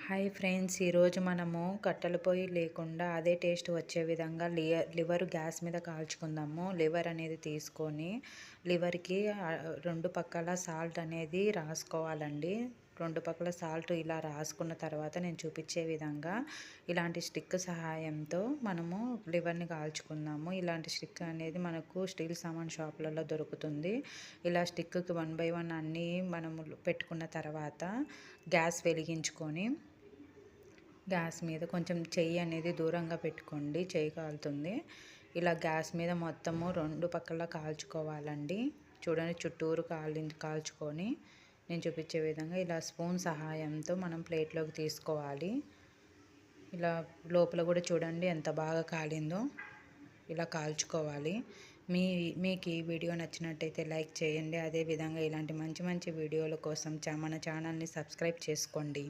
Hi friends, ఈరోజు మనము కట్టెల పొయ్యి లేకుండా అదే టేస్ట్ వచ్చే విధంగా లివర్ గ్యాస్ మీద కాల్చుకుందాము. లివర్ అనేది తీసుకొని లివర్కి రెండు పక్కల సాల్ట్ అనేది రాసుకోవాలండి. రెండు పక్కల సాల్ట్ ఇలా రాసుకున్న తర్వాత నేను చూపించే విధంగా ఇలాంటి స్టిక్ సహాయంతో మనము లివర్ని కాల్చుకుందాము. ఇలాంటి స్టిక్ అనేది మనకు స్టీల్ సామాన్ షాపులలో దొరుకుతుంది. ఇలా స్టిక్కి 1 బై 1 అన్నీ మనము పెట్టుకున్న తర్వాత గ్యాస్ వెలిగించుకొని గ్యాస్ మీద కొంచెం చెయ్యి అనేది దూరంగా పెట్టుకోండి, చెయ్యి కాలుతుంది. ఇలా గ్యాస్ మీద మొత్తము రెండు పక్కల కాల్చుకోవాలండి. చూడండి, చుట్టూరు కాల్చుకొని నేను చూపించే విధంగా ఇలా స్పూన్ సహాయంతో మనం ప్లేట్లోకి తీసుకోవాలి. ఇలా లోపల కూడా చూడండి ఎంత బాగా కాలిందో. ఇలా కాల్చుకోవాలి. మీకు ఈ వీడియో నచ్చినట్టయితే లైక్ చేయండి. అదేవిధంగా ఇలాంటి మంచి మంచి వీడియోల కోసం మన ఛానల్ని సబ్స్క్రైబ్ చేసుకోండి.